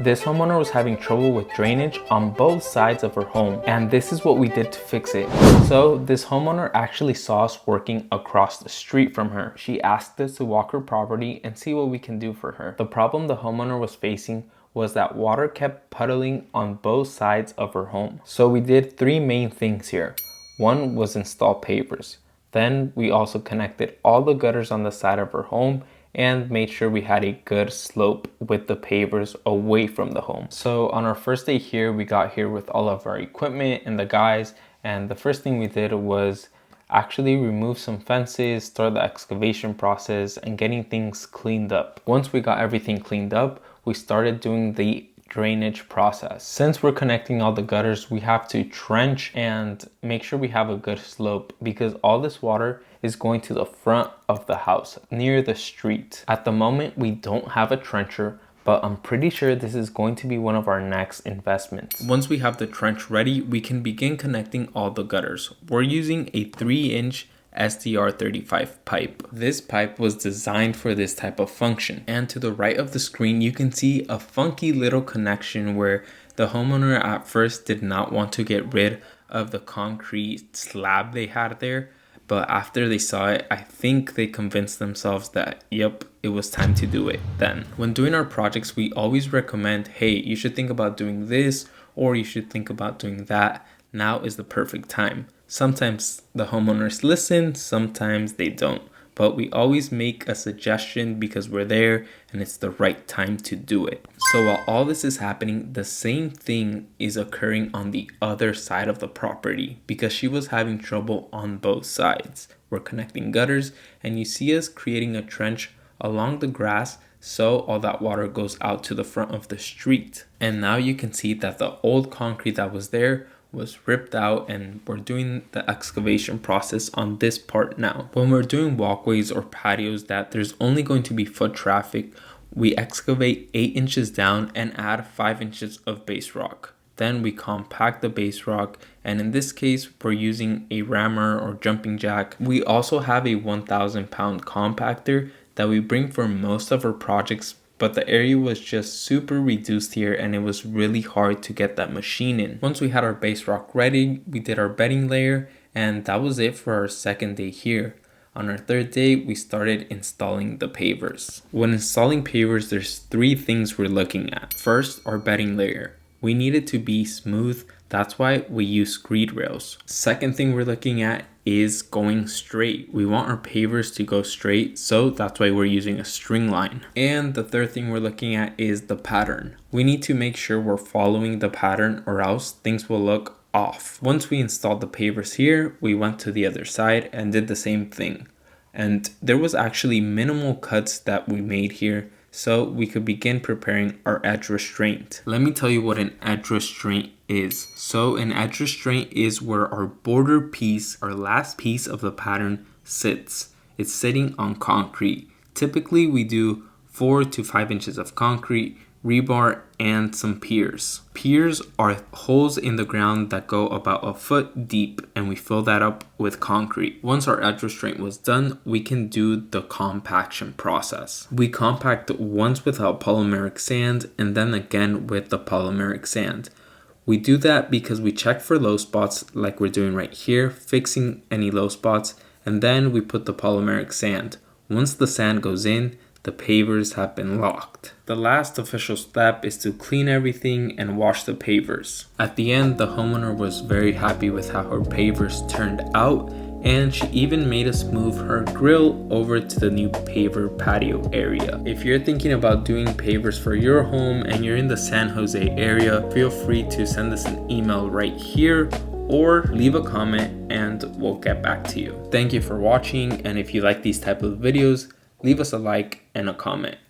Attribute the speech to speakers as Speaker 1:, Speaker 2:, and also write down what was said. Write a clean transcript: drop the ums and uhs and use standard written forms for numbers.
Speaker 1: This homeowner was having trouble with drainage on both sides of her home, and this is what we did to fix it. So this homeowner actually saw us working across the street from her. She asked us to walk her property and see what we can do for her. The problem the homeowner was facing was that water kept puddling on both sides of her home. So we did three main things here. One was install pavers. Then we also connected all the gutters on the side of her home and made sure we had a good slope with the pavers away from the home. So on our first day here, we got here with all of our equipment and the guys, and the first thing we did was actually remove some fences, start the excavation process, and getting things cleaned up. Once we got everything cleaned up, we started doing the drainage process. Since we're connecting all the gutters, we have to trench and make sure we have a good slope, because all this water is going to the front of the house near the street. At the moment, we don't have a trencher, but I'm pretty sure this is going to be one of our next investments. Once we have the trench ready, we can begin connecting all the gutters. We're using a 3-inch SDR35 pipe. This pipe was designed for this type of function. And to the right of the screen, you can see a funky little connection where the homeowner at first did not want to get rid of the concrete slab they had there. But after they saw it, I think they convinced themselves that, yep, it was time to do it then. When doing our projects, we always recommend, hey, you should think about doing this, or you should think about doing that. Now is the perfect time. Sometimes the homeowners listen, sometimes they don't. But we always make a suggestion because we're there and it's the right time to do it. So while all this is happening, the same thing is occurring on the other side of the property because she was having trouble on both sides. We're connecting gutters and you see us creating a trench along the grass so all that water goes out to the front of the street. And now you can see that the old concrete that was there was ripped out, and we're doing the excavation process on this part now. When we're doing walkways or patios that there's only going to be foot traffic, we excavate 8 inches down and add 5 inches of base rock. Then we compact the base rock, and in this case we're using a rammer or jumping jack. We also have a 1,000-pound compactor that we bring for most of our projects, but the area was just super reduced here and it was really hard to get that machine in. Once we had our base rock ready, we did our bedding layer, and that was it for our second day here. On our third day, we started installing the pavers. When installing pavers, there's 3 things we're looking at. First, our bedding layer. We need it to be smooth. That's why we use screed rails. Second thing we're looking at is going straight. We want our pavers to go straight, so that's why we're using a string line. And the third thing we're looking at is the pattern. We need to make sure we're following the pattern or else things will look off. Once we installed the pavers here, we went to the other side and did the same thing. And there was actually minimal cuts that we made here, so we could begin preparing our edge restraint. Let me tell you what an edge restraint is. So an edge restraint is where our border piece, our last piece of the pattern, sits. It's sitting on concrete. Typically we do 4 to 5 inches of concrete, rebar, and some piers. Piers are holes in the ground that go about a foot deep, and we fill that up with concrete. Once our edge restraint was done, we can do the compaction process. We compact once without polymeric sand and then again with the polymeric sand. We do that because we check for low spots like we're doing right here, fixing any low spots, and then we put the polymeric sand. Once the sand goes in, the pavers have been locked. The last official step is to clean everything and wash the pavers. At the end, the homeowner was very happy with how her pavers turned out, and she even made us move her grill over to the new paver patio area. If you're thinking about doing pavers for your home and you're in the San Jose area, feel free to send us an email right here or leave a comment and we'll get back to you. Thank you for watching, and if you like these type of videos, leave us a like and a comment.